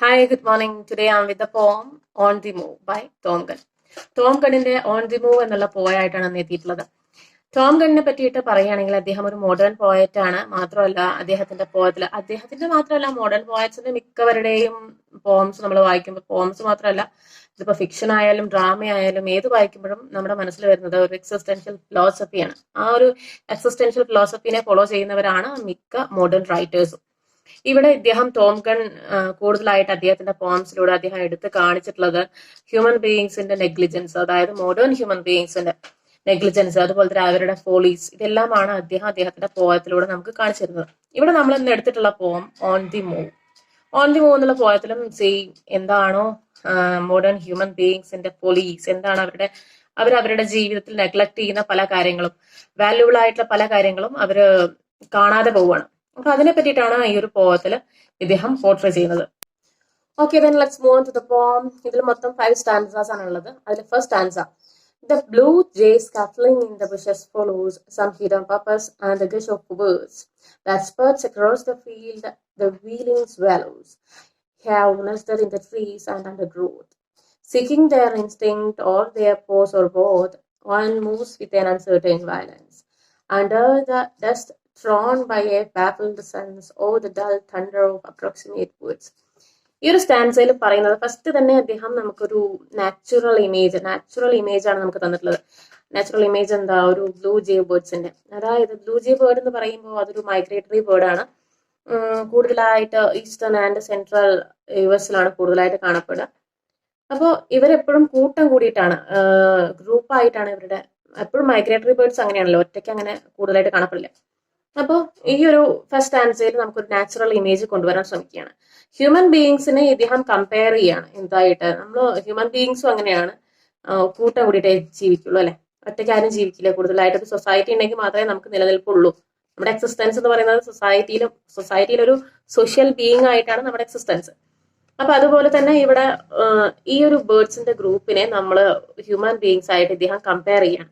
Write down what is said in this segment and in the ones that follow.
Hi, good morning. Today I'm with the poem On the Move by Tom Gunn. Tom ഗണ്ണിന്റെ on the move എന്നുള്ള പോയായിട്ടാണ് അന്ന് എത്തിയിട്ടുള്ളത്. Tom ഗണ്ണിനെ പറ്റിയിട്ട് പറയുകയാണെങ്കിൽ അദ്ദേഹം ഒരു മോഡേൺ പോയറ്റ് ആണ്. മാത്രമല്ല അദ്ദേഹത്തിന്റെ മാത്രമല്ല മോഡേൺ പോയറ്റ്സിന്റെ മിക്കവരുടെയും പോംസ് നമ്മൾ വായിക്കുമ്പോൾ പോംസ് മാത്രമല്ല ഇതിപ്പോ ഫിക്ഷൻ ആയാലും ഡ്രാമ ആയാലും ഏത് വായിക്കുമ്പോഴും നമ്മുടെ മനസ്സിൽ വരുന്നത് ഒരു എക്സിസ്റ്റൻഷ്യൽ ഫിലോസഫിയാണ്. ആ ഒരു എക്സിസ്റ്റൻഷ്യൽ ഫിലോസഫിനെ ഫോളോ ചെയ്യുന്നവരാണ് മിക്ക മോഡേൺ റൈറ്റേഴ്സും. ഇവിടെ ഇദ്ദേഹം ടോം ഗൺ കൂടുതലായിട്ട് അദ്ദേഹത്തിന്റെ പോംസിലൂടെ അദ്ദേഹം എടുത്ത് കാണിച്ചിട്ടുള്ളത് ഹ്യൂമൻ ബീയിങ്സിന്റെ നെഗ്ലിജൻസ്, അതായത് മോഡേൺ ഹ്യൂമൻ ബീയിങ്സിന്റെ നെഗ്ലിജൻസ്, അതുപോലെ തന്നെ അവരുടെ ഫോളീസ്, ഇതെല്ലാമാണ് അദ്ദേഹത്തിന്റെ പോയത്തിലൂടെ നമുക്ക് കാണിച്ചിരുന്നത്. ഇവിടെ നമ്മൾ ഇന്ന് എടുത്തിട്ടുള്ള പോം on the move. On the move എന്നുള്ള പോയത്തിലും സെയിം എന്താണോ മോഡേൺ ഹ്യൂമൻ ബീയിങ്സിന്റെ ഫോളീസ്, എന്താണ് അവരുടെ ജീവിതത്തിൽ നെഗ്ലക്ട് ചെയ്യുന്ന പല കാര്യങ്ങളും, വാല്യുബിൾ ആയിട്ടുള്ള പല കാര്യങ്ങളും അവര് കാണാതെ പോവുകയാണ്. അപ്പൊ അതിനെ പറ്റിയിട്ടാണ് ഈ ഒരു പോയത്തിൽ ഇദ്ദേഹം പോർട്രേ ചെയ്യുന്നത്. Okay, then let's move on to the poem. ഇതിൽ മൊത്തം 5 stanzas ആണ് ഉള്ളത്. അതിൽ first stanza: The blue jay scuffling in the bushes follows some hidden purpose and the gush of words that spurts across the field. The wheeling swallows have nested in the trees and undergrowth, seeking their instinct or their pose or both. One moves with an uncertain violence under the dust thrown by a baffled sense over the dull thunder of approximate woods. ഈ ഒരു സ്റ്റാൻസയിൽ പറയുന്നത് first തന്നെ അദ്ദേഹം നമുക്കൊരു natural image ആണ് നമുക്ക് തന്നിട്ടുള്ളത്. Natural image എന്താ? ഒരു ബ്ലൂ ജേ ബേർഡ്സിന്റെ. അതായത് ബ്ലൂ ജേ ബേർഡ് എന്ന് പറയുമ്പോൾ അതൊരു മൈഗ്രേറ്ററി ബേർഡ് ആണ്. കൂടുതലായിട്ട് ഈസ്റ്റേൺ ആൻഡ് സെൻട്രൽ യുഎസിലാണ് കൂടുതലായിട്ട് കാണപ്പെടുക. അപ്പോൾ ഇവരെപ്പോഴും കൂട്ടം കൂടിയിട്ടാണ്, ഗ്രൂപ്പായിട്ടാണ് ഇവരുടെ എപ്പോഴും മൈഗ്രേറ്ററി ബേർഡ്സ് അങ്ങനെയാണല്ലോ, ഒറ്റയ്ക്ക് അങ്ങനെ കൂടുതലായിട്ട് കാണപ്പെടില്ല. അപ്പോൾ ഈ ഒരു ഫസ്റ്റ് ആൻസറിൽ നമുക്കൊരു നാച്ചുറൽ ഇമേജ് കൊണ്ടുവരാൻ ശ്രമിക്കുകയാണ്. ഹ്യൂമൻ ബീയിങ്സിനെ ഇദ്ദേഹം കമ്പയർ ചെയ്യാണ് എന്തായിട്ട്. നമ്മൾ ഹ്യൂമൻ ബീയിങ്സും അങ്ങനെയാണ്, കൂട്ടം കൂടിയിട്ടേ ജീവിക്കുള്ളൂ അല്ലെ, ഒറ്റയ്ക്ക് ആരും ജീവിക്കില്ല. കൂടുതലായിട്ട് ഒരു സൊസൈറ്റി ഉണ്ടെങ്കിൽ മാത്രമേ നമുക്ക് നിലനിൽപ്പുള്ളൂ. നമ്മുടെ എക്സിസ്റ്റൻസ് എന്ന് പറയുന്നത് സൊസൈറ്റിയിലൊരു സോഷ്യൽ ബീയിങ് ആയിട്ടാണ് നമ്മുടെ എക്സിസ്റ്റൻസ്. അപ്പൊ അതുപോലെ തന്നെ ഇവിടെ ഈ ഒരു ബേർഡ്സിന്റെ ഗ്രൂപ്പിനെ നമ്മൾ ഹ്യൂമൻ ബീയിങ്സ് ആയിട്ട് ഇദ്ദേഹം കമ്പയർ ചെയ്യാണ്.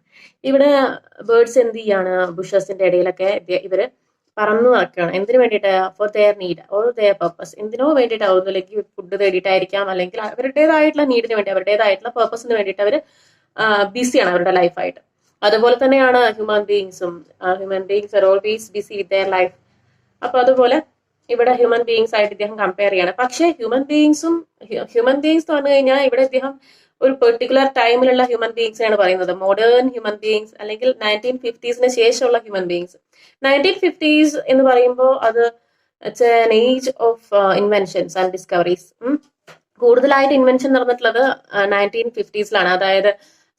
ഇവിടെ ബേർഡ്സ് എന്ത് ചെയ്യാണ്? ബുഷസിന്റെ ഇടയിലൊക്കെ ഇവര് പറന്നു നടക്കുകയാണ്. എന്തിനു വേണ്ടിയിട്ട്? For their need or there purpose. എന്തിനോ വേണ്ടിയിട്ടാവും, അല്ലെങ്കിൽ ഫുഡ് തേടിയിട്ടായിരിക്കാം, അല്ലെങ്കിൽ അവരുടേതായിട്ടുള്ള നീഡിന് വേണ്ടി, അവരുടേതായിട്ടുള്ള പർപ്പസിന് വേണ്ടിയിട്ട് അവർ ബിസിയാണ് അവരുടെ ലൈഫായിട്ട്. അതുപോലെ തന്നെയാണ് ഹ്യൂമൻ ബീയിങ്സും. Human beings are always busy with their life. അപ്പൊ അതുപോലെ ഇവിടെ ഹ്യൂമൻ ബീയിങ്സ് ആയിട്ട് ഇദ്ദേഹം കമ്പയർ ചെയ്യാണ്. പക്ഷേ ഹ്യൂമൻ ബീയിങ്സ് എന്ന് പറഞ്ഞു കഴിഞ്ഞാൽ ഇവിടെ ഇദ്ദേഹം ഒരു പെർട്ടിക്കുലർ ടൈമിലുള്ള ഹ്യൂമൻ ബീയിങ്സിനാണ് പറയുന്നത്. മോഡേൺ ഹ്യൂമൻ ബീയിങ്സ് അല്ലെങ്കിൽ 1950s ശേഷമുള്ള ഹ്യൂമൻ ബീയിങ്സ്. 1950s എന്ന് പറയുമ്പോൾ അത് an age of inventions and discoveries. കൂടുതലായിട്ട് ഇൻവെൻഷൻ നടന്നിട്ടുള്ളത് 1950s. അതായത്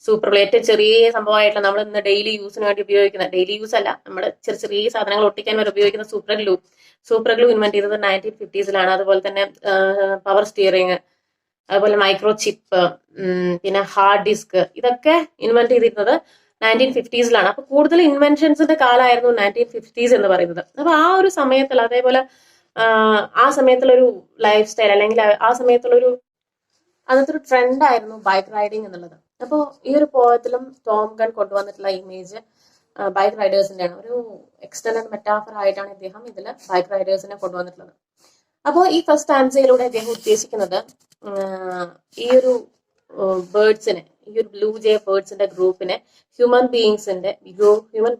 സൂപ്പർ ഏറ്റവും ചെറിയ സംഭവമായിട്ടുള്ള നമ്മൾ ഇന്ന് ഡെയിലി യൂസിന് വേണ്ടി ഉപയോഗിക്കുന്ന, ഡെയിലി യൂസ് അല്ല, നമ്മുടെ ചെറിയ ചെറിയ സാധനങ്ങൾ ഒട്ടിക്കാൻ വരെ ഉപയോഗിക്കുന്ന സൂപ്പർ ഗ്ലൂ ഇൻവെന്റ് ചെയ്തത് 1950s. അതുപോലെ തന്നെ പവർ സ്റ്റിയറിങ്, അതുപോലെ മൈക്രോ ചിപ്പ്, പിന്നെ ഹാർഡ് ഡിസ്ക്, ഇതൊക്കെ ഇൻവെന്റ് ചെയ്തിരുന്നത് 1950s. അപ്പൊ കൂടുതൽ ഇൻവെൻഷൻസിന്റെ കാലമായിരുന്നു 1950s എന്ന് പറയുന്നത്. അപ്പൊ ആ ഒരു സമയത്തിൽ, അതേപോലെ ആ സമയത്തുള്ളൊരു ലൈഫ് സ്റ്റൈൽ, അല്ലെങ്കിൽ ആ സമയത്തുള്ളൊരു അന്നത്തെ ഒരു ട്രെൻഡ് ആയിരുന്നു ബൈക്ക് റൈഡിങ് എന്നുള്ളത്. അപ്പോൾ ഈ ഒരു പോയത്തിലും ടോം ഗൺ കൊണ്ടുവന്നിട്ടുള്ള ഇമേജ് ബൈക്ക് റൈഡേഴ്സിന്റെ ആണ്. ഒരു എക്സ്റ്റൻഡ് മെറ്റാഫർ ആയിട്ടാണ് ഇദ്ദേഹം ഇതിൽ ബൈക്ക് റൈഡേഴ്സിനെ കൊണ്ടുവന്നിട്ടുള്ളത്. അപ്പോൾ ഈ ഫസ്റ്റ് ആൻസറിലൂടെ അദ്ദേഹം ഉദ്ദേശിക്കുന്നത് ഈ ഒരു ബേർഡ്സിനെ, ഈ ഒരു ബ്ലൂ ജേ ബേർഡ്സിന്റെ ഗ്രൂപ്പിനെ ഹ്യൂമൻ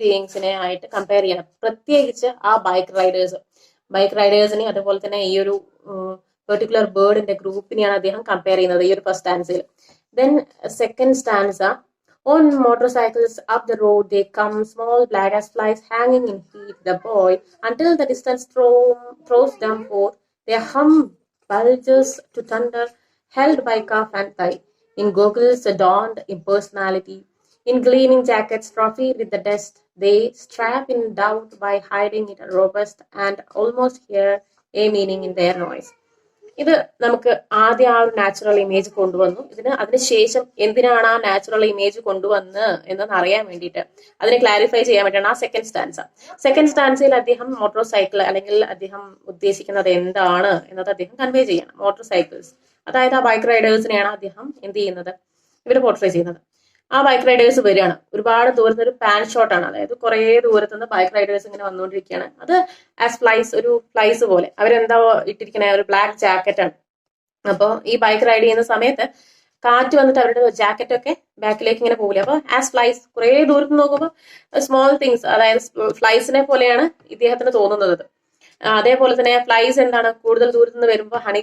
ബീയിങ്സിനെ ആയിട്ട് കമ്പയർ ചെയ്യണം. പ്രത്യേകിച്ച് ആ ബൈക്ക് റൈഡേഴ്സിനെ അതുപോലെ തന്നെ ഈ ഒരു പെർട്ടിക്കുലർ ബേർഡിന്റെ ഗ്രൂപ്പിനെയാണ് അദ്ദേഹം കമ്പയർ ചെയ്യുന്നത് ഈ ഒരു first സ്റ്റാൻസയിൽ. Then second stanza: On motorcycles up the road they come, small black as flies hanging in heat. The boy, until the distance throws them forth, their hum bulges to thunder, held by cuff and thigh. In goggles adorned impersonality, in gleaming jackets trophied with the dust, they strap in doubt by hiding it robust and almost hear a meaning in their noise. ഇത് നമുക്ക് ആദ്യം ആ ഒരു natural image കൊണ്ടുവന്നു. അതിനുശേഷം എന്തിനാണ് ആ natural image കൊണ്ടുവന്ന് എന്നൊന്ന് അറിയാൻ വേണ്ടിയിട്ട്, അതിനെ ക്ലാരിഫൈ ചെയ്യാൻ വേണ്ടിയാണ് ആ സെക്കൻഡ് സ്റ്റാൻസയിൽ അദ്ദേഹം മോട്ടോർ സൈക്കിൾ, അല്ലെങ്കിൽ അദ്ദേഹം ഉദ്ദേശിക്കുന്നത് എന്താണ് എന്നത് അദ്ദേഹം കൺവേ ചെയ്യണം. മോട്ടോർ സൈക്കിൾസ്, അതായത് ആ ബൈക്ക് റൈഡേഴ്സിനെയാണ് അദ്ദേഹം എന്ത് ചെയ്യുന്നത്, ഇവർ പോർട്രേ ചെയ്യുന്നത്. ആ ബൈക്ക് റൈഡേഴ്സ് വരികയാണ്, ഒരുപാട് ദൂരത്ത് ഒരു പാൻ ഷോട്ട് ആണ്, അതായത് കുറേ ദൂരത്ത് നിന്ന് ബൈക്ക് റൈഡേഴ്സ് ഇങ്ങനെ വന്നുകൊണ്ടിരിക്കുകയാണ്. അത് ആസ് ഫ്ലൈസ്, ഒരു ഫ്ലൈസ് പോലെ. അവരെന്താ ഇട്ടിരിക്കണേ? ഒരു ബ്ലാക്ക് ജാക്കറ്റ് ആണ്. അപ്പോൾ ഈ ബൈക്ക് റൈഡ് ചെയ്യുന്ന സമയത്ത് കാറ്റ് വന്നിട്ട് അവരുടെ ജാക്കറ്റ് ഒക്കെ ബാക്കിലേക്ക് ഇങ്ങനെ പോകില്ല. അപ്പോൾ ആസ് ഫ്ലൈസ് കുറെ ദൂരത്ത് നോക്കുമ്പോൾ സ്മോൾ തിങ്സ്, അതായത് ഫ്ലൈസിനെ പോലെയാണ് ഇദ്ദേഹത്തിന് തോന്നുന്നത്. അതേപോലെ തന്നെ ഫ്ലൈസ് എന്താണ്, കൂടുതൽ ദൂരത്ത് നിന്ന് വരുമ്പോൾ ഹണി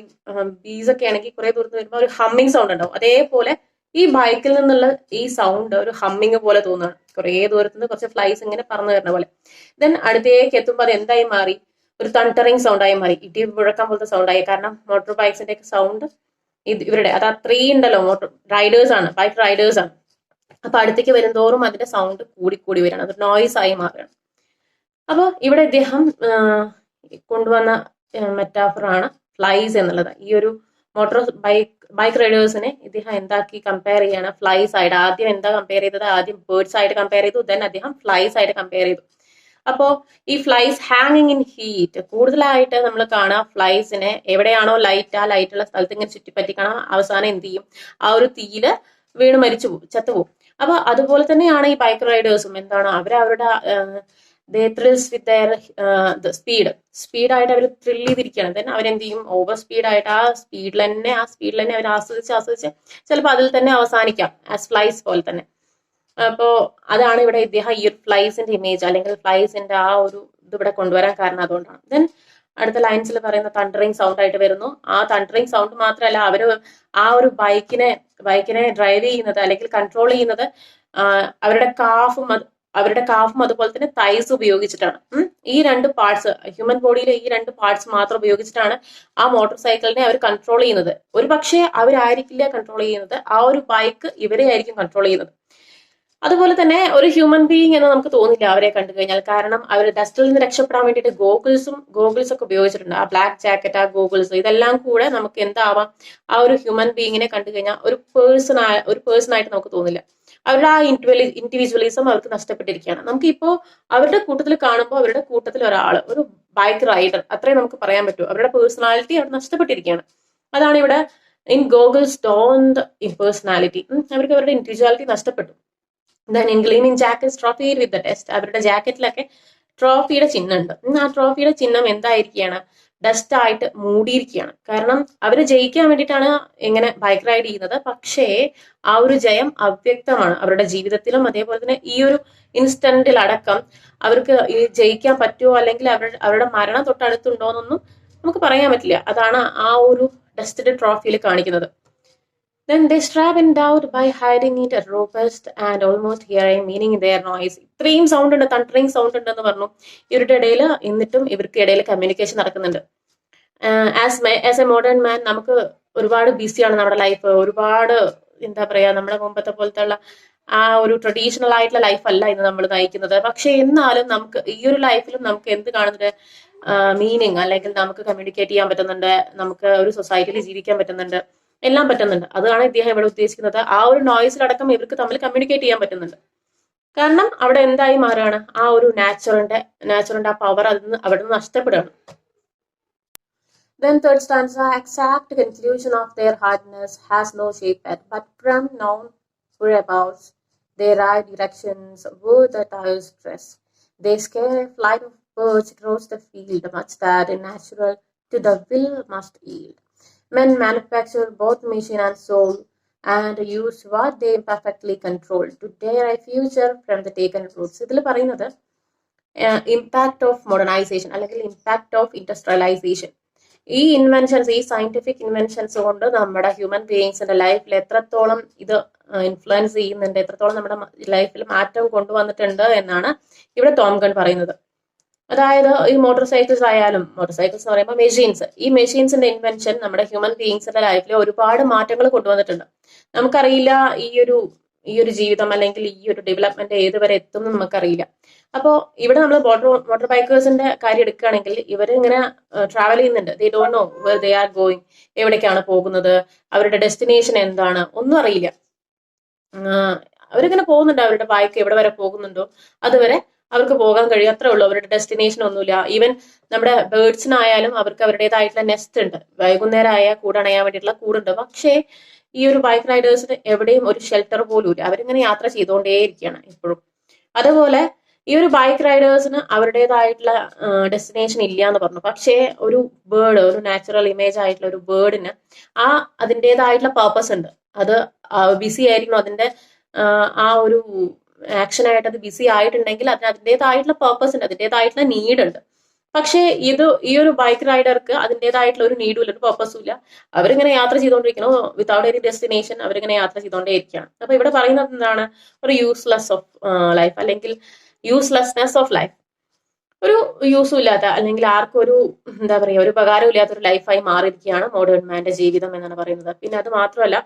ബീസ് ഒക്കെ ആണെങ്കിൽ കുറെ ദൂരത്ത് വരുമ്പോൾ ഒരു ഹമ്മിങ് സൗണ്ട് ഉണ്ടാവും. അതേപോലെ ഈ ബൈക്കിൽ നിന്നുള്ള ഈ സൗണ്ട് ഒരു ഹമ്മിങ് പോലെ തോന്നുകയാണ്, കുറെ ദൂരത്ത് നിന്ന് കുറച്ച് ഫ്ലൈസ് ഇങ്ങനെ പറന്നു വരുന്ന പോലെ. ദെൻ അടുത്തേക്ക് എത്തുമ്പോൾ അത് എന്തായി മാറി, ഒരു തണ്ടറിങ് സൗണ്ടായി മാറി, ഇടി മുഴക്കം പോലത്തെ സൗണ്ടായി. കാരണം മോട്ടോർ ബൈക്സിന്റെ ഒക്കെ സൗണ്ട് ഇവരുടെ അത് അത്രയും ഉണ്ടല്ലോ, മോട്ടോർ റൈഡേഴ്സ് ആണ്, ബൈക്ക് റൈഡേഴ്സ് ആണ്. അപ്പൊ അടുത്തേക്ക് വരുന്തോറും അതിന്റെ സൗണ്ട് കൂടി വരികയാണ്, അത് നോയിസ് ആയി മാറുകയാണ്. അപ്പോൾ ഇവിടെ ഇദ്ദേഹം കൊണ്ടുവന്ന മെറ്റാഫറാണ് ഫ്ലൈസ് എന്നുള്ളത്. ഈ ഒരു മോട്ടോർ ബൈക്ക് റൈഡേഴ്സിനെ ഇദ്ദേഹം എന്താക്കി കമ്പയർ ചെയ്യാണ്, ഫ്ലൈസ് ആയിട്ട്. ആദ്യം എന്താ കമ്പയർ ചെയ്തത്, ആദ്യം ബേർഡ്സ് ആയിട്ട് കമ്പയർ ചെയ്തു, ദെൻ അദ്ദേഹം ഫ്ലൈസ് ആയിട്ട് കമ്പയർ ചെയ്തു. അപ്പോ ഈ ഫ്ലൈസ് ഹാങ്ങിങ് ഇൻ ഹീറ്റ്, കൂടുതലായിട്ട് നമ്മൾ കാണാം ഫ്ലൈസിനെ എവിടെയാണോ ലൈറ്റ്, ആ ലൈറ്റുള്ള സ്ഥലത്ത് ഇങ്ങനെ ചുറ്റിപ്പറ്റി കാണാം. അവസാനം എന്ത് ചെയ്യും, ആ ഒരു തീയില് വീണ് മരിച്ചു പോകും, ചത്തുപോകും. അപ്പൊ അതുപോലെ തന്നെയാണ് ഈ ബൈക്ക് റൈഡേഴ്സും. എന്താണ്, അവരവരുടെ ത്രിൽസ് വിത്ത് ദയർ സ്പീഡായിട്ട് അവർ ത്രിൽ ചെയ്തിരിക്കുകയാണ്. ദെൻ അവരെന്ത് ചെയ്യും, ഓവർ സ്പീഡായിട്ട് ആ സ്പീഡിൽ തന്നെ അവർ ആസ്വദിച്ച് ചിലപ്പോൾ അതിൽ തന്നെ അവസാനിക്കാം, ആസ് ഫ്ലൈസ് പോലെ തന്നെ. അപ്പോ അതാണ് ഇവിടെ ഇദ്ദേഹം ഈ ഒരു ഫ്ലൈസിന്റെ ഇമേജ് അല്ലെങ്കിൽ ഫ്ലൈസിന്റെ ആ ഒരു ഇത് ഇവിടെ കൊണ്ടുവരാൻ കാരണം അതുകൊണ്ടാണ്. ദെൻ അടുത്ത ലൈൻസിൽ പറയുന്ന തണ്ടറിങ് സൗണ്ട് ആയിട്ട് വരുന്നു. ആ തണ്ടറിങ് സൗണ്ട് മാത്രമല്ല, അവര് ആ ഒരു ബൈക്കിനെ ഡ്രൈവ് ചെയ്യുന്നത് അല്ലെങ്കിൽ കൺട്രോൾ ചെയ്യുന്നത് അവരുടെ കാഫും അതുപോലെ തന്നെ തൈസ് ഉപയോഗിച്ചിട്ടാണ്. ഈ രണ്ട് പാർട്സ്, ഹ്യൂമൻ ബോഡിയിലെ ഈ രണ്ട് പാർട്സ് മാത്രം ഉപയോഗിച്ചിട്ടാണ് ആ മോട്ടോർ സൈക്കിളിനെ അവർ കൺട്രോൾ ചെയ്യുന്നത്. ഒരു പക്ഷേ അവരായിരിക്കില്ല കൺട്രോൾ ചെയ്യുന്നത്, ആ ഒരു ബൈക്ക് ഇവരെ ആയിരിക്കും കൺട്രോൾ ചെയ്യുന്നത്. അതുപോലെ തന്നെ ഒരു ഹ്യൂമൻ ബീയിങ് എന്ന് നമുക്ക് തോന്നില്ല അവരെ കണ്ടു കഴിഞ്ഞാൽ. കാരണം അവർ ഡസ്റ്റിൽ നിന്ന് രക്ഷപ്പെടാൻ വേണ്ടിയിട്ട് ഗോഗിൾസ് ഒക്കെ ഉപയോഗിച്ചിട്ടുണ്ട്. ആ ബ്ലാക്ക് ജാക്കറ്റ്, ആ ഗോഗിൾസ്, ഇതെല്ലാം കൂടെ നമുക്ക് എന്താവാം, ആ ഒരു ഹ്യൂമൻ ബീയിങ്ങിനെ കണ്ടു കഴിഞ്ഞാൽ ഒരു പേഴ്സൺ ആയിട്ട് നമുക്ക് തോന്നില്ല. അവരുടെ ആ ഇൻഡിവിജ്വലിസം അവർക്ക് നഷ്ടപ്പെട്ടിരിക്കുകയാണ്. നമുക്കിപ്പോ അവരുടെ കൂട്ടത്തിൽ കാണുമ്പോൾ അവരുടെ കൂട്ടത്തിൽ ഒരു ബൈക്ക് റൈഡർ, അത്രേ നമുക്ക് പറയാൻ പറ്റൂ. അവരുടെ പേഴ്സണാലിറ്റി അവിടെ നഷ്ടപ്പെട്ടിരിക്കുകയാണ്. അതാണ് ഇവിടെ in goggles don't in personality, അവർക്ക് അവരുടെ ഇൻഡിവിജ്വാലിറ്റി നഷ്ടപ്പെട്ടു. Then in gleaming jackets trophied with the dust, അവരുടെ ജാക്കറ്റിലൊക്കെ ട്രോഫിയുടെ ചിഹ്നം ഉണ്ട്. ആ ട്രോഫിയുടെ ചിഹ്നം എന്തായിരിക്കുകയാണ്, ഡസ്റ്റ് ആയിട്ട് മൂടിയിരിക്കുകയാണ്. കാരണം അവർ ജയിക്കാൻ വേണ്ടിയിട്ടാണ് ഇങ്ങനെ ബൈക്ക് റൈഡ് ചെയ്യുന്നത്. പക്ഷേ ആ ഒരു ജയം അവ്യക്തമാണ് അവരുടെ ജീവിതത്തിലും. അതേപോലെ തന്നെ ഈ ഒരു ഇൻസ്റ്റന്റിലടക്കം അവർക്ക് ഈ ജയിക്കാൻ പറ്റുമോ അല്ലെങ്കിൽ അവരുടെ മരണം തൊട്ടടുത്തുണ്ടോന്നൊന്നും നമുക്ക് പറയാൻ പറ്റില്ല. അതാണ് ആ ഒരു ഡസ്റ്റഡ് ട്രോഫിയിൽ കാണിക്കുന്നത്. Then they strap in doubt by hiding it robust and almost hearing meaning in their noise. ഇത്രയും സൗണ്ട് ഉണ്ട്, തണ്ടറിങ് സൗണ്ട് ഉണ്ടെന്ന് പറഞ്ഞു ഇവരുടെ ഇടയിൽ. എന്നിട്ടും ഇവർക്ക് ഇടയിൽ കമ്മ്യൂണിക്കേഷൻ നടക്കുന്നുണ്ട്. ആസ് എ മോഡേൺ മാൻ നമുക്ക് ഒരുപാട് ബിസിയാണ് നമ്മുടെ ലൈഫ്. ഒരുപാട് എന്താ പറയാ, നമ്മുടെ മുമ്പത്തെ പോലത്തെ ഉള്ള ആ ഒരു ട്രഡീഷണൽ ആയിട്ടുള്ള ലൈഫ് അല്ല ഇന്ന് നമ്മൾ നയിക്കുന്നത്. പക്ഷെ എന്നാലും നമുക്ക് ഈ ഒരു ലൈഫിലും നമുക്ക് എന്ത് കാണുന്നുണ്ട്, മീനിങ്, അല്ലെങ്കിൽ നമുക്ക് കമ്മ്യൂണിക്കേറ്റ് ചെയ്യാൻ പറ്റുന്നുണ്ട്, നമുക്ക് ഒരു സൊസൈറ്റിയിൽ ജീവിക്കാൻ പറ്റുന്നുണ്ട്, എല്ലാം പറ്റുന്നുണ്ട്. അതാണ് ഇദ്ദേഹം ഇവിടെ ഉദ്ദേശിക്കുന്നത്. ആ ഒരു നോയ്സിലടക്കം ഇവർക്ക് തമ്മിൽ കമ്മ്യൂണിക്കേറ്റ് ചെയ്യാൻ പറ്റുന്നുണ്ട്. കാരണം അവിടെ എന്തായി മാറുകയാണ്, ആ ഒരു നാച്ചുറന്റെ ആ പവർ അവിടെ നിന്ന് നഷ്ടപ്പെടുകയാണ്. Then third stanza, exact conclusion of their hardness has no shape yet, but from known whereabouts they ride directions where the tires stress. They scare a flight of birds across the field, much that in natural to the will must yield. Men manufacture both machine and soul and use what they imperfectly control to dare a future from the taken roots. ഇതിൽ പറയുന്നത് impact of modernisation അല്ലെങ്കിൽ impact of industrialisation. ഈ inventions, ഈ scientific inventions കൊണ്ട് നമ്മുടെ human ബീയിങ്സിന്റെ ലൈഫിൽ എത്രത്തോളം ഇത് ഇൻഫ്ലുവൻസ് ചെയ്യുന്നുണ്ട്, എത്രത്തോളം നമ്മുടെ ലൈഫിൽ മാറ്റം കൊണ്ടുവന്നിട്ടുണ്ട് എന്നാണ് ഇവിടെ ടോം ഗൺ പറയുന്നത്. അതായത് ഈ മോട്ടോർ സൈക്കിൾസ് എന്ന് പറയുമ്പോൾ മെഷീൻസ്, ഈ മെഷീൻസിന്റെ ഇൻവെൻഷൻ നമ്മുടെ ഹ്യൂമൻ ബീയിങ്സിന്റെ ലൈഫിൽ ഒരുപാട് മാറ്റങ്ങൾ കൊണ്ടുവന്നിട്ടുണ്ട്. നമുക്കറിയില്ല ഈ ഒരു ജീവിതം അല്ലെങ്കിൽ ഈ ഒരു ഡെവലപ്മെന്റ് ഏതുവരെ എത്തും എന്ന് നമുക്കറിയില്ല. അപ്പോൾ ഇവിടെ നമ്മൾ മോട്ടോർ ബൈക്കേഴ്സിന്റെ കാര്യം എടുക്കുകയാണെങ്കിൽ ഇവരിങ്ങനെ ട്രാവൽ ചെയ്യുന്നുണ്ട്. They don't know were they are going, എവിടേക്കാണ് പോകുന്നത്, അവരുടെ ഡെസ്റ്റിനേഷൻ എന്താണ്, ഒന്നും അറിയില്ല. അവരിങ്ങനെ പോകുന്നുണ്ട്, അവരുടെ ബൈക്ക് എവിടെ വരെ പോകുന്നുണ്ടോ അതുവരെ അവർക്ക് പോകാൻ കഴിയും, അത്രേ ഉള്ളൂ. അവരുടെ ഡെസ്റ്റിനേഷൻ ഒന്നുമില്ല. ഈവൻ നമ്മുടെ ബേർഡ്സിനായാലും അവർക്ക് അവരുടേതായിട്ടുള്ള നെസ്റ്റ് ഉണ്ട്. വൈകുന്നേരം ആയാൽ കൂടണയാൻ വേണ്ടിയിട്ടുള്ള കൂടുണ്ട്. പക്ഷേ ഈ ഒരു ബൈക്ക് റൈഡേഴ്സിന് എവിടെയും ഒരു ഷെൽട്ടർ പോലും ഇല്ല. അവരിങ്ങനെ യാത്ര ചെയ്തുകൊണ്ടേയിരിക്കുകയാണ് എപ്പോഴും. അതുപോലെ ഈ ഒരു ബൈക്ക് റൈഡേഴ്സിന് അവരുടേതായിട്ടുള്ള ഡെസ്റ്റിനേഷൻ ഇല്ല എന്ന് പറഞ്ഞു. പക്ഷേ ഒരു ബേർഡ്, ഒരു നാച്ചുറൽ ഇമേജ് ആയിട്ടുള്ള ഒരു ബേർഡിന് അതിൻ്റെതായിട്ടുള്ള പർപ്പസ് ഉണ്ട്. അത് ബിസി ആയിരിക്കണം, അതിന്റെ ആ ഒരു ആക്ഷനായിട്ട് അത് ബിസി ആയിട്ടുണ്ടെങ്കിൽ അതിന് അതിൻ്റെതായിട്ടുള്ള പർപ്പസ് ഉണ്ട്, അതിൻ്റെതായിട്ടുള്ള നീഡ് ഉണ്ട്. പക്ഷേ ഈ ഒരു ബൈക്ക് റൈഡർക്ക് അതിൻ്റെതായിട്ടുള്ള ഒരു നീഡും ഇല്ല, ഒരു പർപ്പസും ഇല്ല. അവരിങ്ങനെ യാത്ര ചെയ്തുകൊണ്ടിരിക്കണം, വിത്തൗട്ട് എനി ഡെസ്റ്റിനേഷൻ അവരിങ്ങനെ യാത്ര ചെയ്തുകൊണ്ടേ ഇരിക്കുകയാണ്. അപ്പൊ ഇവിടെ പറയുന്നത് എന്താണ്? ഒരു യൂസ്ലെസ് ഓഫ് ലൈഫ്, അല്ലെങ്കിൽ യൂസ്ലെസ്നെസ് ഓഫ് ലൈഫ്. ഒരു യൂസും ഇല്ലാത്ത, അല്ലെങ്കിൽ ആർക്കും ഒരു എന്താ പറയുക, ഒരു ഉപകാരം ഇല്ലാത്ത ഒരു ലൈഫായി മാറിയിരിക്കുകയാണ് മോഡേൺ മാന്റെ ജീവിതം എന്നാണ് പറയുന്നത്. പിന്നെ അത് മാത്രമല്ല,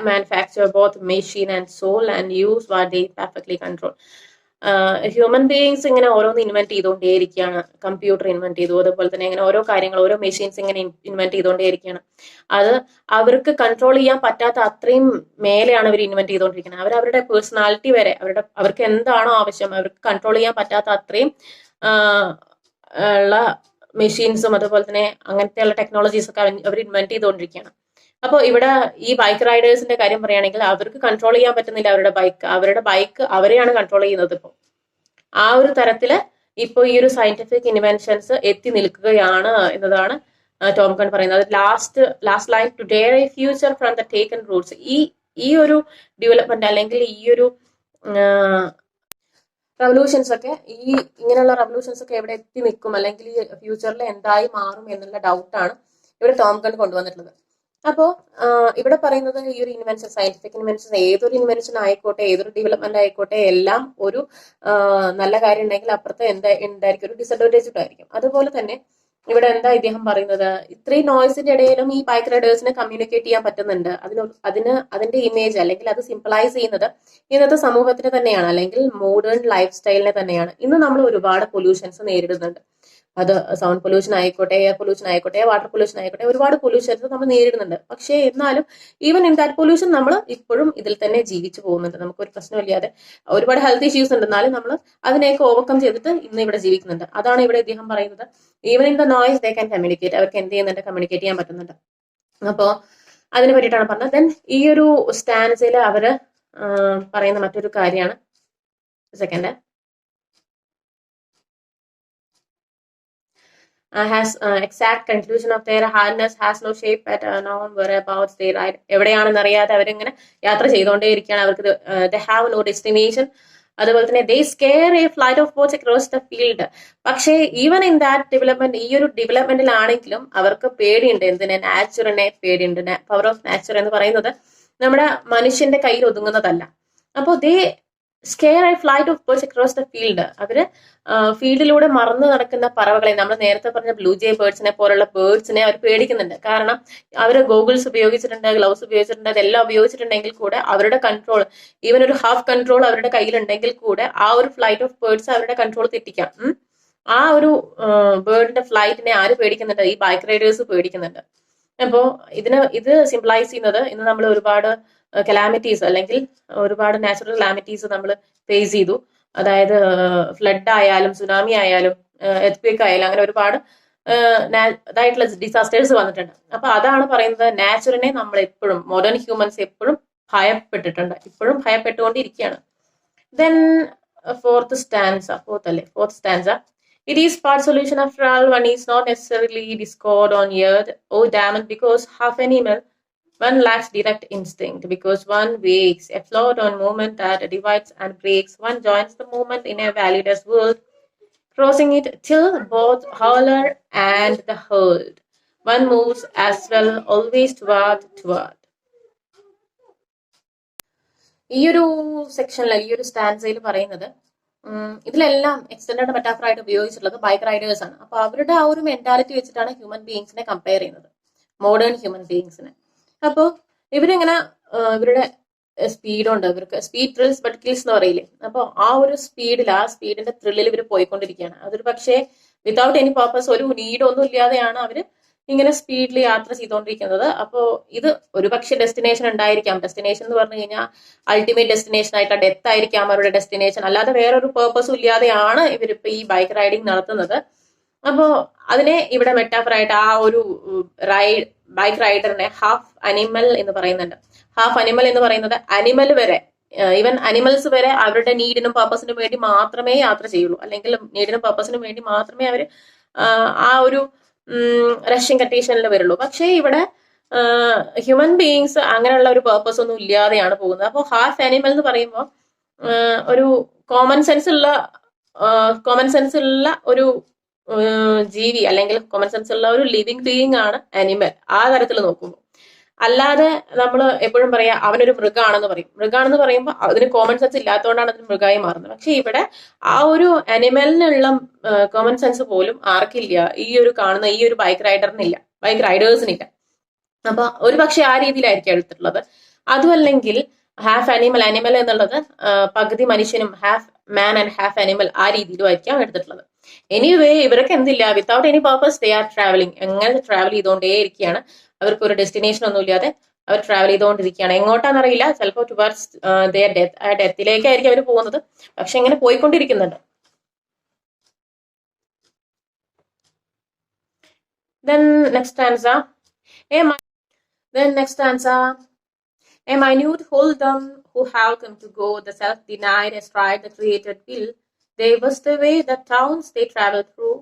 manufacture both machine and soul and use what they perfectly control. Human beings ഇങ്ങനെ ഓരോന്ന് ഇൻവെന്റ് ചെയ്തുകൊണ്ടേയിരിക്കുകയാണ്. കമ്പ്യൂട്ടർ ഇൻവെന്റ് ചെയ്തു, അതുപോലെ തന്നെ ഇങ്ങനെ ഓരോ കാര്യങ്ങൾ, ഓരോ മെഷീൻസ് ഇങ്ങനെ ഇൻവെന്റ് ചെയ്തുകൊണ്ടേയിരിക്കുകയാണ്. അത് അവർക്ക് കൺട്രോൾ ചെയ്യാൻ പറ്റാത്ത അത്രയും മേലെയാണ് അവർ ഇൻവെന്റ് ചെയ്തുകൊണ്ടിരിക്കുന്നത്. അവരുടെ പേഴ്സണാലിറ്റി വരെ, അവർക്ക് എന്താണോ ആവശ്യം, അവർക്ക് കൺട്രോൾ ചെയ്യാൻ പറ്റാത്ത അത്രയും ഉള്ള മെഷീൻസും അതുപോലെ തന്നെ അങ്ങനത്തെയുള്ള ടെക്നോളജീസ് ഒക്കെ അവർ ഇൻവെന്റ് ചെയ്തുകൊണ്ടിരിക്കുകയാണ്. അപ്പോൾ ഇവിടെ ഈ ബൈക്ക് റൈഡേഴ്സിന്റെ കാര്യം പറയുകയാണെങ്കിൽ അവർക്ക് കൺട്രോൾ ചെയ്യാൻ പറ്റുന്നില്ല അവരുടെ ബൈക്ക് അവരെയാണ് കൺട്രോൾ ചെയ്യുന്നത്. ഇപ്പോൾ ആ ഒരു തരത്തില് ഇപ്പൊ ഈ ഒരു സയന്റിഫിക് ഇൻവെൻഷൻസ് എത്തി നിൽക്കുകയാണ് എന്നതാണ് ടോം ഗൺ പറയുന്നത്. Last line, to dare a future from the taken routes. ഈ ഒരു ഡെവലപ്മെന്റ് അല്ലെങ്കിൽ ഈ ഒരു റവല്യൂഷൻസ് ഒക്കെ, ഇങ്ങനെയുള്ള റവല്യൂഷൻസ് ഒക്കെ എവിടെ എത്തി നിൽക്കും, അല്ലെങ്കിൽ ഈ ഫ്യൂച്ചറിൽ എന്തായി മാറും എന്നുള്ള ഡൗട്ടാണ് ഇവിടെ ടോം ഗൺ കൊണ്ടുവന്നിട്ടുള്ളത്. അപ്പോ ഇവിടെ പറയുന്നത് ഈ ഒരു ഇൻവെൻഷൻ, സയന്റിഫിക് ഇൻവെൻഷൻ, ഏതൊരു ഇൻവെൻഷൻ ആയിക്കോട്ടെ, ഏതൊരു ഡെവലപ്മെന്റ് ആയിക്കോട്ടെ, എല്ലാം ഒരു നല്ല കാര്യം ഉണ്ടെങ്കിൽ അപ്പുറത്ത് എന്തായിരിക്കും, ഒരു ഡിസഡ്വാൻറ്റേജ് ഉണ്ടായിരിക്കും. അതുപോലെ തന്നെ ഇവിടെ എന്താ ഇദ്ദേഹം പറയുന്നത്, ഇത്രയും നോയ്സിന്റെ ഇടയിലും ഈ ബൈക്ക് റൈഡേഴ്സിനെ കമ്മ്യൂണിക്കേറ്റ് ചെയ്യാൻ പറ്റുന്നുണ്ട്. അതിന്റെ ഇമേജ്, അല്ലെങ്കിൽ അത് സിംപ്ലൈസ് ചെയ്യുന്നത് ഇന്നത്തെ സമൂഹത്തിന് തന്നെയാണ്, അല്ലെങ്കിൽ മോഡേൺ ലൈഫ് സ്റ്റൈലിനെ തന്നെയാണ്. ഇന്ന് നമ്മൾ ഒരുപാട് പൊല്യൂഷൻസ് നേരിടുന്നുണ്ട്. അത് സൗണ്ട് പൊല്യൂഷൻ ആയിക്കോട്ടെ, എയർ പൊല്യൂഷൻ ആയിക്കോട്ടെ, വാട്ടർ പൊല്യൂഷൻ ആയിക്കോട്ടെ, ഒരുപാട് പൊല്യൂഷൻസ് നമ്മൾ നേരിടുന്നുണ്ട്. പക്ഷേ എന്നാലും ഈവൻ ഇൻ ദാറ്റ് പൊല്യൂഷൻ നമ്മൾ ഇപ്പോഴും ഇതിൽ തന്നെ ജീവിച്ചു പോകുന്നുണ്ട്. നമുക്കൊരു പ്രശ്നമില്ലാതെ, ഒരുപാട് ഹെൽത്ത് ഇഷ്യൂസ് ഉണ്ട്, എന്നാലും നമ്മൾ അതിനെയൊക്കെ ഓവർകം ചെയ്തിട്ട് ഇന്ന് ഇവിടെ ജീവിക്കുന്നുണ്ട്. അതാണ് ഇവിടെ ഇദ്ദേഹം പറയുന്നത്. Even in the noise they can communicate. അവർക്ക് എന്ത് ചെയ്യുന്നുണ്ട്? കമ്മ്യൂണിക്കേറ്റ് ചെയ്യാൻ പറ്റുന്നുണ്ട്. അപ്പോ അതിനെ പറ്റിയിട്ടാണ് പറഞ്ഞത്. ദെൻ ഈ ഒരു സ്റ്റാൻസിൽ അവര് പറയുന്ന മറ്റൊരു കാര്യമാണ്, second, has exact conclusion of their harness has no shape at known whereabouts they ride. എവിടെയാണെന്ന് അറിയാതെ അവരിങ്ങനെ യാത്ര ചെയ്തുകൊണ്ടേയിരിക്കുകയാണ്. അവർക്ക് they have no destination. അതുപോലെ തന്നെ they scare a flight of birds across the field. പക്ഷേ ഈവൻ ഇൻ ദാറ്റ് ഡെവലപ്മെന്റ്, ഈ ഒരു ഡെവലപ്മെന്റിലാണെങ്കിലും അവർക്ക് പേടിയുണ്ട്. എന്തിനെ? നാച്ചുറിനെ പേടിയുണ്ട്. പവർ ഓഫ് നാച്ചുർ എന്ന് പറയുന്നത് നമ്മുടെ മനുഷ്യന്റെ കയ്യിൽ ഒതുങ്ങുന്നതല്ല. അപ്പോൾ they scare a flight of birds across the field. അവര് ഫീൽഡിലൂടെ മറന്നു നടക്കുന്ന പറവകളെ, നമ്മൾ നേരത്തെ പറഞ്ഞ ബ്ലൂ ജേ ബേർഡ്സിനെ പോലുള്ള ബേർഡ്സിനെ അവർ പേടിക്കുന്നുണ്ട്. കാരണം അവർ ഗോഗിൾസ് ഉപയോഗിച്ചിട്ടുണ്ട്, ഗ്ലൗസ് ഉപയോഗിച്ചിട്ടുണ്ട്, അതെല്ലാം ഉപയോഗിച്ചിട്ടുണ്ടെങ്കിൽ കൂടെ അവരുടെ കൺട്രോൾ, ഈവൻ ഒരു ഹാഫ് കൺട്രോൾ അവരുടെ കയ്യിലുണ്ടെങ്കിൽ കൂടെ ആ ഒരു ഫ്ലൈറ്റ് ഓഫ് ബേർഡ്സ് അവരുടെ കൺട്രോൾ തെറ്റിക്കാം. ആ ഒരു ബേർഡിന്റെ ഫ്ലൈറ്റിനെ ആര് പേടിക്കുന്നുണ്ട്? ഈ ബൈക്ക് റൈഡേഴ്സ് പേടിക്കുന്നുണ്ട്. അപ്പോ ഇത് സിംപ്ലൈസ് ചെയ്യുന്നത്, ഇന്ന് നമ്മൾ ഒരുപാട് കലാമിറ്റീസ്, അല്ലെങ്കിൽ ഒരുപാട് നാച്ചുറൽ കലാമിറ്റീസ് നമ്മൾ ഫേസ് ചെയ്തു. അതായത് ഫ്ലഡ് ആയാലും, സുനാമി ആയാലും, എർത്ത്ക്വേക്ക് ആയാലും, അങ്ങനെ ഒരുപാട് ഇതായിട്ടുള്ള ഡിസാസ്റ്റേഴ്സ് വന്നിട്ടുണ്ട്. അപ്പൊ അതാണ് പറയുന്നത്, നാച്ചുറിനെ നമ്മൾ എപ്പോഴും, മോഡേൺ ഹ്യൂമൻസ് എപ്പോഴും ഭയപ്പെട്ടിട്ടുണ്ട്, ഇപ്പോഴും ഭയപ്പെട്ടുകൊണ്ടിരിക്കുകയാണ്. Then fourth stanza, it is part solution after all. One is not necessarily discord on earth. Oh damn it, because half animal, one lacks direct instinct, because one wakes a float on movement that divides and breaks. One joins the movement in a valueless world, crossing it till both hurler and the hurled. One moves as well, always toward. ഈ ഒരു സെക്ഷനിൽ, ഈ ഒരു സ്റ്റാൻസയിൽ പറയുന്നത്, ഇതിലെല്ലാം extended metaphor ആയിട്ട് ഉപയോഗിച്ചിട്ടുള്ളത് bike Riders ആണ്. അപ്പൊ അവരുടെ ആ ഒരു മെന്റാലിറ്റി വെച്ചിട്ടാണ് ഹ്യൂമൻ ബീയിങ്സിനെ കമ്പയർ ചെയ്യുന്നത്, മോഡേൺ ഹ്യൂമൻ ബീയിങ്സിനെ. അപ്പോൾ ഇവരിങ്ങനെ ഇവരുടെ സ്പീഡുണ്ട്, ഇവർക്ക് സ്പീഡ് ത്രിൽസ് ബട്ട് കിൽസ് എന്ന് പറയില്ലേ. അപ്പോൾ ആ ഒരു സ്പീഡിന്റെ ത്രില്ലിൽ ഇവർ പോയിക്കൊണ്ടിരിക്കുകയാണ്. അതൊരു പക്ഷേ വിതൗട്ട് എനി പർപ്പസ്, ഒരു നീഡൊന്നും ഇല്ലാതെയാണ് അവര് ഇങ്ങനെ സ്പീഡിൽ യാത്ര ചെയ്തുകൊണ്ടിരിക്കുന്നത്. അപ്പോൾ ഇത് ഒരു പക്ഷേ ഡെസ്റ്റിനേഷൻ ഉണ്ടായിരിക്കാം. ഡെസ്റ്റിനേഷൻ എന്ന് പറഞ്ഞു കഴിഞ്ഞാൽ അൾട്ടിമേറ്റ് ഡെസ്റ്റിനേഷൻ ആയിട്ട് ഡെത്ത് ആയിരിക്കാം അവരുടെ ഡെസ്റ്റിനേഷൻ, അല്ലാതെ വേറൊരു പേർപ്പസും ഇല്ലാതെയാണ് ഇവരിപ്പോ ഈ ബൈക്ക് റൈഡിങ് നടത്തുന്നത്. അപ്പോൾ അതിനെ ഇവിടെ മെറ്റാഫറായിട്ട് ആ ഒരു ബൈക്ക് റൈഡറിനെ ഹാഫ് അനിമൽ എന്ന് പറയുന്നുണ്ട്. ഹാഫ് അനിമൽ എന്ന് പറയുന്നത് അനിമൽ വരെ, ഈവൻ അനിമൽസ് വരെ അവരുടെ നീഡിനും പർപ്പസിനും വേണ്ടി മാത്രമേ യാത്ര ചെയ്യുള്ളൂ, അല്ലെങ്കിൽ നീഡിനും പർപ്പസിനും വേണ്ടി മാത്രമേ അവർ ആ ഒരു റഷ്യൻ കണ്ടീഷനിൽ വരുള്ളൂ. പക്ഷേ ഇവിടെ ഹ്യൂമൻ ബീയിങ്സ് അങ്ങനെയുള്ള ഒരു പേർപ്പസ് ഒന്നും ഇല്ലാതെയാണ് പോകുന്നത്. അപ്പോൾ ഹാഫ് ആനിമൽ എന്ന് പറയുമ്പോൾ ഒരു കോമൺ സെൻസ് ഉള്ള ഒരു ജീവി, അല്ലെങ്കിൽ കോമൺ സെൻസ് ഉള്ള ഒരു ലിവിങ് ബീയിങ് ആണ് ആനിമൽ ആ തരത്തിൽ നോക്കുമ്പോൾ. അല്ലാതെ നമ്മൾ എപ്പോഴും പറയാ അവനൊരു മൃഗമാണെന്ന് പറയും. മൃഗമാണെന്ന് പറയുമ്പോൾ അതിന് കോമൺ സെൻസ് ഇല്ലാത്തതുകൊണ്ടാണ് അതിന് മൃഗമായി മാറുന്നത്. പക്ഷെ ഇവിടെ ആ ഒരു അനിമലിനുള്ള കോമൺ സെൻസ് പോലും ആർക്കില്ല, ഈ ഒരു കാണുന്ന ഈ ഒരു ബൈക്ക് റൈഡേഴ്സിനില്ല. അപ്പൊ ഒരു പക്ഷെ ആ രീതിയിലായിരിക്കും എടുത്തിട്ടുള്ളത്. അതുമല്ലെങ്കിൽ ഹാഫ് അനിമൽ എന്നുള്ളത് പകുതി മനുഷ്യനും half man and half animal ആ രീതിയിലും ആയിരിക്കാം എടുത്തിട്ടുള്ളത്. എനിവേ ഇവരൊക്കെ എന്തില്ല, without any purpose they are travelling. എങ്ങനെ ട്രാവൽ ചെയ്തുകൊണ്ടേ ഇരിക്കുകയാണ്. അവർക്ക് ഒരു ഡെസ്റ്റിനേഷൻ ഒന്നും ഇല്ലാതെ അവർ ട്രാവൽ ചെയ്തുകൊണ്ടിരിക്കുകയാണ്. എങ്ങോട്ടാണെന്നറിയില്ല, ചിലപ്പോൾ ടുവാർഡ്സ് ദെയർ ഡെത്ത്, ആ ഡെത്തിലേക്കായിരിക്കും അവർ പോകുന്നത്. പക്ഷെ ഇങ്ങനെ പോയിക്കൊണ്ടിരിക്കുന്നുണ്ട്. Then next stanza. A minute hold'em who have come to go, the self-denied astride the created will. They was the way the towns they travel through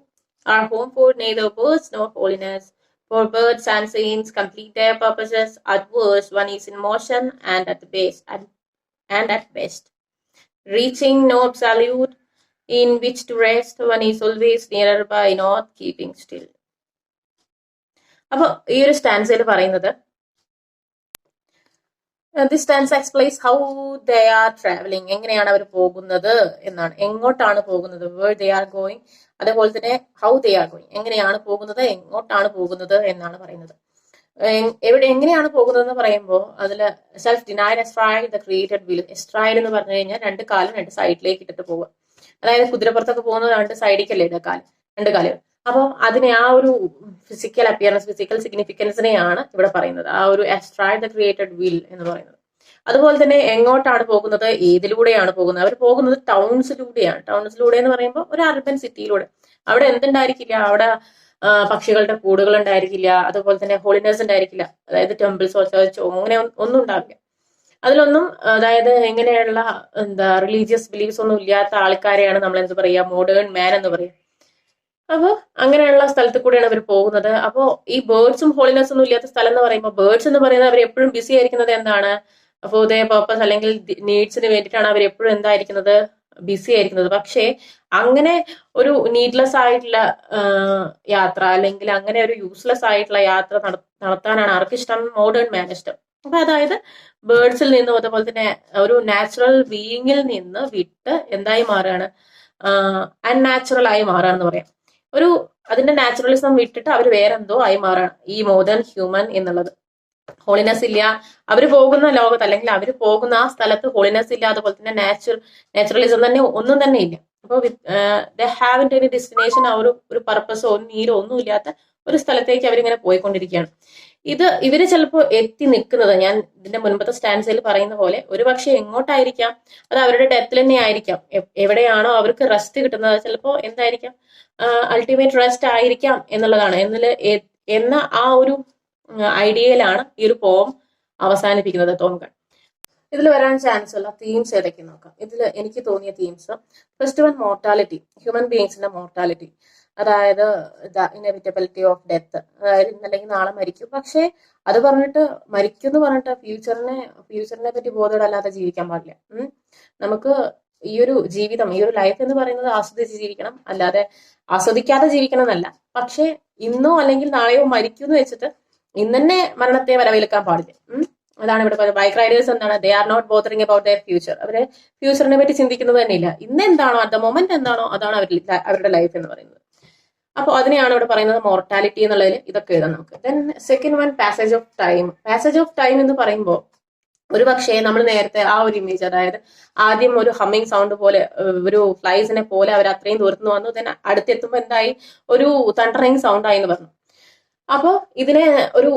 are home for neither birds nor holiness. For birds and saints complete their purposes. At worst, one is in motion, and at best, reaching no absolute in which to rest. One is always nearer by not keeping still. അപ്പൊ ഈ ഒരു സ്റ്റാൻസയിൽ പറയുന്നത്, this stanza explains how they are travelling, എങ്ങനെയാണ് അവർ പോകുന്നത് എന്നാണ്. എങ്ങോട്ടാണ് പോകുന്നത്, where they are going. അതേപോലെ തന്നെ ഹൗ ദേ ആർ ഗോയിങ്, എങ്ങനെയാണ് പോകുന്നത്, എങ്ങോട്ടാണ് പോകുന്നത് എന്നാണ് പറയുന്നത്. എങ്ങനെയാണ് പോകുന്നത് എന്ന് പറയുമ്പോൾ അതിൽ self denied astride the created will. Astride എന്ന് പറഞ്ഞു കഴിഞ്ഞാൽ രണ്ട് കാലും രണ്ട് സൈഡിലേക്ക് ഇട്ടിട്ട് പോവുക. അതായത് കുതിരപ്പുറത്തൊക്കെ പോകുന്നത് രണ്ട് സൈഡിലേക്കല്ലേ രണ്ട് കാലുകൾ. അപ്പോൾ അതിനെ ആ ഒരു ഫിസിക്കൽ അപ്പിയറൻസ്, ഫിസിക്കൽ സിഗ്നിഫിക്കൻസിനെയാണ് ഇവിടെ പറയുന്നത്, ആ ഒരു എസ്ട്രൈഡ് ദ ക്രിയേറ്റഡ് വിൽ എന്ന് പറയുന്നത്. അതുപോലെ തന്നെ എങ്ങോട്ടാണ് പോകുന്നത്, ഏതിലൂടെയാണ് പോകുന്നത്. അവർ പോകുന്നത് ടൗൺസിലൂടെയാണ്. ടൗൺസിലൂടെ എന്ന് പറയുമ്പോൾ ഒരു അർബൻ സിറ്റിയിലൂടെ. അവിടെ എന്തുണ്ടായിരിക്കില്ല, അവിടെ പക്ഷികളുടെ കൂടുകൾ ഉണ്ടായിരിക്കില്ല, അതുപോലെ തന്നെ ഹോളിനെസ് ഉണ്ടായിരിക്കില്ല, അതായത് ടെമ്പിൾസോ ചർച്ചോ അങ്ങനെ ഒന്നും ഉണ്ടാവില്ല അതിലൊന്നും. അതായത് ഇങ്ങനെയുള്ള റിലീജിയസ് ബിലീഫ്സ് ഒന്നും ഇല്ലാത്ത ആൾക്കാരെയാണ് നമ്മൾ എന്ത് പറയുക, മോഡേൺ മാൻ എന്ന് പറയുക. അപ്പോൾ അങ്ങനെയുള്ള സ്ഥലത്ത് കൂടെയാണ് അവർ പോകുന്നത്. അപ്പോൾ ഈ ബേർഡ്സും ഹോളിനെസ് ഒന്നും ഇല്ലാത്ത സ്ഥലം എന്ന് പറയുമ്പോൾ, ബേർഡ്സ് എന്ന് പറയുന്നത് അവർ എപ്പോഴും ബിസി ആയിരിക്കുന്നത് എന്താണ്, ഫോർ ദ പർപ്പസ് അല്ലെങ്കിൽ നീഡ്സിന് വേണ്ടിയിട്ടാണ് അവർ എപ്പോഴും എന്തായിരിക്കുന്നത്, ബിസി ആയിരിക്കുന്നത്. പക്ഷേ അങ്ങനെ ഒരു നീഡ്ലെസ് ആയിട്ടുള്ള യാത്ര, അല്ലെങ്കിൽ അങ്ങനെ ഒരു യൂസ്ലെസ് ആയിട്ടുള്ള യാത്ര നടത്താനാണ് ആർക്കിഷ്ടം, മോഡേൺ മാൻ ഇഷ്ടം. അപ്പൊ അതായത് ബേർഡ്സിൽ നിന്നും അതുപോലെ തന്നെ ഒരു നാച്ചുറൽ ബീയിങ്ങിൽ നിന്ന് വിട്ട് എന്തായി മാറുകയാണ്, അൺനാച്ചുറൽ ആയി മാറുകയാണെന്ന് പറയാം. ഒരു അതിന്റെ നാച്ചുറലിസം വിട്ടിട്ട് അവർ വേറെന്തോ ആയി മാറാണ് ഈ മോഡേൺ ഹ്യൂമൻ എന്നുള്ളത്. ഹോളിനെസ് ഇല്ല, അവർ പോകുന്ന ലോകത്ത് അല്ലെങ്കിൽ അവർ പോകുന്ന ആ സ്ഥലത്ത് ഹോളിനെസ് ഇല്ല, അതുപോലെ തന്നെ നാച്ചുറലിസം തന്നെ ഒന്നും തന്നെ ഇല്ല. അപ്പോൾ ദേ ഹാവിന്റ് എനി ഡെസ്റ്റിനേഷൻ, ആ ഒരു പർപ്പസോ നീരോ ഒന്നും ഇല്ലാത്ത ഒരു സ്ഥലത്തേക്ക് അവരിങ്ങനെ പോയിക്കൊണ്ടിരിക്കുകയാണ്. ഇവര് ചിലപ്പോൾ എത്തി നിൽക്കുന്നത്, ഞാൻ ഇതിന്റെ മുൻപത്തെ സ്റ്റാൻസയിൽ പറയുന്ന പോലെ, ഒരു പക്ഷെ എങ്ങോട്ടായിരിക്കാം, അത് അവരുടെ ഡെത്തിൽ തന്നെ ആയിരിക്കാം. എവിടെയാണോ അവർക്ക് റെസ്റ്റ് കിട്ടുന്നത്, ചിലപ്പോൾ എന്തായിരിക്കാം, അൾട്ടിമേറ്റ് റെസ്റ്റ് ആയിരിക്കാം എന്നുള്ളതാണ്. എന്ന ആ ഒരു ഐഡിയയിലാണ് ഈ ഒരു പോം അവസാനിപ്പിക്കുന്നത് ടോം ഗൺ. ഇതിൽ വരാൻ ചാൻസ് ഉള്ള തീംസ് ഏതൊക്കെ നോക്കാം. ഇതിൽ എനിക്ക് തോന്നിയ themes, first one mortality, human ബീയിങ്സിന്റെ മോർട്ടാലിറ്റി. അതായത് ദ ഇനെവിറ്റബിലിറ്റി ഓഫ് ഡെത്ത്, അതായത് ഇന്നല്ലെങ്കിൽ നാളെ മരിക്കും. പക്ഷെ അത് മരിക്കും എന്ന് പറഞ്ഞിട്ട് ഫ്യൂച്ചറിനെ പറ്റി ബോധമല്ലാതെ ജീവിക്കാൻ പാടില്ല. നമുക്ക് ഈ ഒരു ജീവിതം, ഈ ഒരു ലൈഫ് എന്ന് പറയുന്നത് ആസ്വദിച്ച് ജീവിക്കണം, അല്ലാതെ ആസ്വദിക്കാതെ ജീവിക്കണം എന്നല്ല. പക്ഷെ ഇന്നോ അല്ലെങ്കിൽ നാളെയോ മരിക്കും എന്ന് വെച്ചിട്ട് ഇന്ന് തന്നെ മരണത്തെ വരവേൽക്കാൻ പാടില്ല. അതാണ് ഇവിടെ പറയുന്നത്. ബൈക്ക് റൈഡേഴ്സ് എന്താണ്, they are not bothering about their future. അവര് ഫ്യൂച്ചറിനെ പറ്റി ചിന്തിക്കുന്നത് തന്നെയില്ല. ഇന്ന് എന്താണോ, അറ്റ് ദ മൊമെന്റ് എന്താണോ, അതാണ് അവരുടെ ലൈഫ് എന്ന് പറയുന്നത്. അപ്പോൾ അതിനെയാണ് ഇവിടെ പറയുന്നത് മോർട്ടാലിറ്റി എന്നുള്ളതിൽ ഇതൊക്കെ എഴുതാം നമുക്ക്. Then second one, passage of time. Passage of time എന്ന് പറയുമ്പോൾ ഒരു പക്ഷേ നമ്മൾ നേരത്തെ ആ ഒരു ഇമേജ്, അതായത് ആദ്യം ഒരു ഹമ്മിങ് സൗണ്ട് പോലെ, ഒരു ഫ്ലൈസിനെ പോലെ അവർ അത്രയും ദൂരത്തുനിന്ന് വന്നു, then അടുത്തെത്തുമ്പോൾ എന്തായി, ഒരു തണ്ടറിങ് സൗണ്ട് ആയി എന്ന് പറഞ്ഞു. അപ്പോൾ ഇതിനെ ഒരു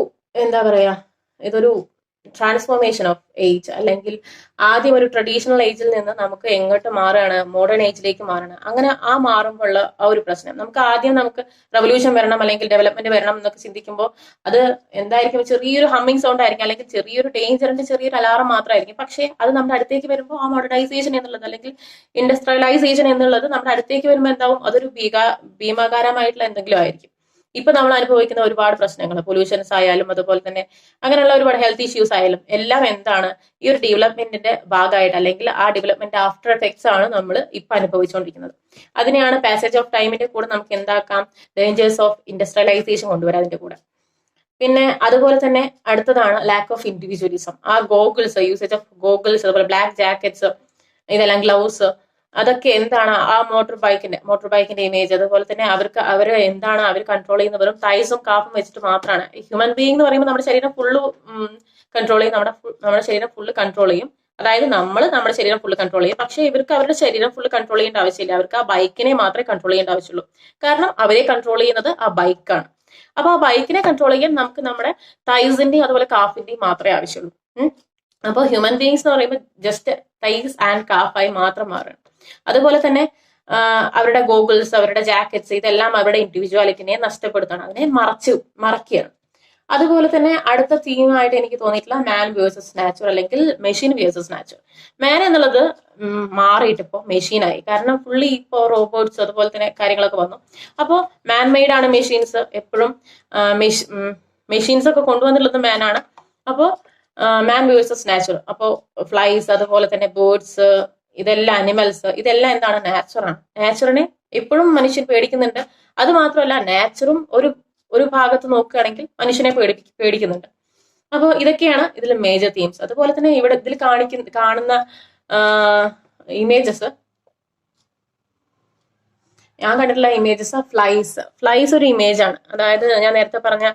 എന്താ പറയാ, ഇതൊരു ട്രാൻസ്ഫോർമേഷൻ ഓഫ് ഏജ്, അല്ലെങ്കിൽ ആദ്യം ഒരു ട്രഡീഷണൽ ഏജിൽ നിന്ന് നമുക്ക് എങ്ങോട്ട് മാറുകയാണ്, മോഡേൺ ഏജിലേക്ക് മാറണം. അങ്ങനെ ആ മാറുമ്പോൾ ആ ഒരു പ്രശ്നം, നമുക്ക് റെവല്യൂഷൻ വരണം അല്ലെങ്കിൽ ഡെവലപ്മെന്റ് വരണം എന്നൊക്കെ ചിന്തിക്കുമ്പോൾ അത് എന്തായിരിക്കും, ചെറിയൊരു ഹമ്മിങ് സൗണ്ട് ആയിരിക്കും, അല്ലെങ്കിൽ ചെറിയൊരു ഡേഞ്ചറിന്റെ ചെറിയൊരു അലാറം മാത്രമായിരിക്കും. പക്ഷേ അത് നമ്മുടെ അടുത്തേക്ക് വരുമ്പോൾ ആ മോഡേണൈസേഷൻ എന്നുള്ളത് അല്ലെങ്കിൽ ഇൻഡസ്ട്രിയലൈസേഷൻ എന്നുള്ളത് നമ്മുടെ അടുത്തേക്ക് വരുമ്പോൾ എന്താവും, അതൊരു ഭീമാകാരമായിട്ടുള്ള എന്തെങ്കിലും ആയിരിക്കും. ഇപ്പൊ നമ്മൾ അനുഭവിക്കുന്ന ഒരുപാട് പ്രശ്നങ്ങൾ, പൊല്യൂഷൻസ് ആയാലും അതുപോലെ തന്നെ അങ്ങനെയുള്ള ഒരുപാട് ഹെൽത്ത് ഇഷ്യൂസ് ആയാലും എല്ലാം എന്താണ്, ഈ ഒരു ഡെവലപ്മെന്റിന്റെ ഭാഗമായിട്ട് അല്ലെങ്കിൽ ആ ഡെവലപ്മെന്റ് ആഫ്റ്റർ എഫക്ട്സ് ആണ് നമ്മൾ ഇപ്പൊ അനുഭവിച്ചുകൊണ്ടിരിക്കുന്നത്. അതിനെയാണ് പാസേജ് ഓഫ് ടൈമിന്റെ കൂടെ നമുക്ക് എന്താക്കാം, ഡേഞ്ചേഴ്സ് ഓഫ് ഇൻഡസ്ട്രിയലൈസേഷൻ കൊണ്ടുവരാം അതിന്റെ കൂടെ. പിന്നെ അതുപോലെ തന്നെ അടുത്തതാണ് ലാക്ക് ഓഫ് ഇൻഡിവിജ്വലിസം. ആ ഗോഗിൾസ്, യൂസേജ് ഓഫ് ഗോഗിൾസ്, അതുപോലെ ബ്ലാക്ക് ജാക്കറ്റ്സ്, ഇതെല്ലാം ഗ്ലൗസ്, അതൊക്കെ എന്താണ്, ആ മോട്ടോർ ബൈക്കിന്റെ ഇമേജ്. അതുപോലെ തന്നെ അവർ എന്താണ് അവർ കൺട്രോൾ ചെയ്യുന്ന, വെറും തൈസും കാഫും വെച്ചിട്ട് മാത്രമാണ്. ഹ്യൂമൻ ബീങ് എന്ന് പറയുമ്പോൾ നമ്മുടെ ശരീരം ഫുള്ള് കൺട്രോൾ ചെയ്യും, നമ്മുടെ ശരീരം ഫുള്ള് കൺട്രോൾ ചെയ്യും. അതായത് നമ്മുടെ ശരീരം ഫുള്ള് കൺട്രോൾ ചെയ്യും. പക്ഷെ ഇവർക്ക് അവരുടെ ശരീരം ഫുള്ള് കൺട്രോൾ ചെയ്യേണ്ട ആവശ്യമില്ല, അവർക്ക് ആ ബൈക്കിനെ മാത്രമേ കൺട്രോൾ ചെയ്യേണ്ട ആവശ്യമുള്ളൂ. കാരണം അവരെ കൺട്രോൾ ചെയ്യുന്നത് ആ ബൈക്കാണ്. അപ്പൊ ആ ബൈക്കിനെ കൺട്രോൾ ചെയ്യാൻ നമുക്ക് നമ്മുടെ തൈസിന്റെയും അതുപോലെ കാഫിന്റെയും മാത്രമേ ആവശ്യമുള്ളൂ. അപ്പോൾ ഹ്യൂമൻ ബീങ്സ് എന്ന് പറയുമ്പോൾ ജസ്റ്റ് തൈസ് ആൻഡ് കാഫായി മാത്രം മാറുകയാണ്. അതുപോലെ തന്നെ അവരുടെ ഗോഗിൾസ്, അവരുടെ ജാക്കറ്റ്സ്, ഇതെല്ലാം അവരുടെ ഇൻഡിവിജ്വാലിറ്റിനെ നഷ്ടപ്പെടുത്തണം, അതിനെ മറക്കുകയാണ്. അതുപോലെ തന്നെ അടുത്ത തീമായിട്ട് എനിക്ക് തോന്നിയിട്ടുള്ള മാൻ വേഴ്സസ് നാച്ചർ അല്ലെങ്കിൽ മെഷീൻ വേഴ്സസ് നാച്ചർ. മാൻ എന്നുള്ളത് മാറിയിട്ട് ഇപ്പോൾ മെഷീനായി. കാരണം ഫുള്ളി ഇപ്പോൾ റോബോട്ട്സ് അതുപോലെ തന്നെ കാര്യങ്ങളൊക്കെ വന്നു. അപ്പോൾ മാൻ മെയ്ഡ് ആണ് മെഷീൻസ്. എപ്പോഴും മെഷീൻസ് ഒക്കെ കൊണ്ടുവന്നിട്ടുള്ളത് മാനാണ്. അപ്പോൾ മാൻ വേഴ്സസ് നാച്ചർ. അപ്പോൾ ഫ്ലൈസ് അതുപോലെ തന്നെ ബേർഡ്സ്, ഇതെല്ലാം അനിമൽസ്, ഇതെല്ലാം എന്താണ്, നാച്ചറാണ്. നാച്ചറിനെ എപ്പോഴും മനുഷ്യൻ പേടിക്കുന്നുണ്ട്. അത് മാത്രമല്ല നാച്ചറും ഒരു ഭാഗത്ത് നോക്കുകയാണെങ്കിൽ മനുഷ്യനെ പേടിക്കുന്നുണ്ട്. അപ്പോൾ ഇതൊക്കെയാണ് ഇതിൽ മേജർ തീംസ്. അതുപോലെ തന്നെ ഇതിൽ കാണുന്ന ഇമേജസ്, ഞാൻ കണ്ടിട്ടുള്ള ഇമേജസ്, ഫ്ലൈസ് ഒരു ഇമേജ് ആണ്. അതായത് ഞാൻ നേരത്തെ പറഞ്ഞ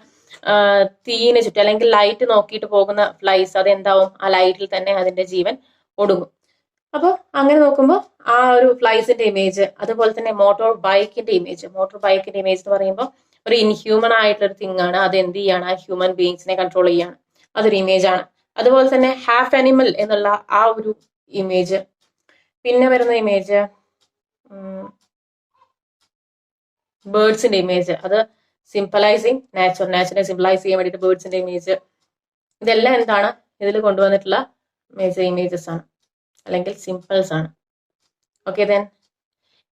തീയിന് ചുറ്റും അല്ലെങ്കിൽ ലൈറ്റ് നോക്കിയിട്ട് പോകുന്ന ഫ്ലൈസ്, അതെന്താവും, ആ ലൈറ്റിൽ തന്നെ അതിന്റെ ജീവൻ ഒടുങ്ങും. അപ്പോൾ അങ്ങനെ നോക്കുമ്പോൾ ആ ഒരു ഫ്ലൈസിന്റെ ഇമേജ്, അതുപോലെ തന്നെ മോട്ടോർ ബൈക്കിന്റെ ഇമേജ് എന്ന് പറയുമ്പോൾ ഒരു ഇൻഹ്യൂമൻ ആയിട്ടൊരു തിങ് ആണ്. അത് എന്ത് ചെയ്യാണ്, ആ ഹ്യൂമൻ ബീങ്സിനെ കൺട്രോൾ ചെയ്യാണ്, അതൊരു ഇമേജ് ആണ്. അതുപോലെ തന്നെ ഹാഫ് ആനിമൽ എന്നുള്ള ആ ഒരു ഇമേജ്. പിന്നെ വരുന്ന ഇമേജ് ബേർഡ്സിന്റെ ഇമേജ്, അത് സിംപലൈസിങ് നാച്ചറിനെ സിംപലൈസ് ചെയ്യാൻ വേണ്ടിയിട്ട് ബേർഡ്സിന്റെ ഇമേജ്. ഇതെല്ലാം എന്താണ് ഇതിൽ കൊണ്ടുവന്നിട്ടുള്ള മേജർ ഇമേജസ് ആണ് അല്ലെങ്കിൽ സിമ്പിൾസ് ആണ്. ഓക്കെ, ദെൻ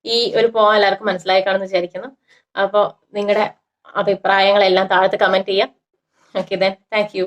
ഈ ഒരു പോയിന്റ് എല്ലാവർക്കും മനസ്സിലായി കാണുമെന്ന് വിചാരിക്കുന്നു. അപ്പോൾ നിങ്ങളുടെ അഭിപ്രായങ്ങളെല്ലാം താഴത്ത് കമന്റ് ചെയ്യാം. Okay, then thank you.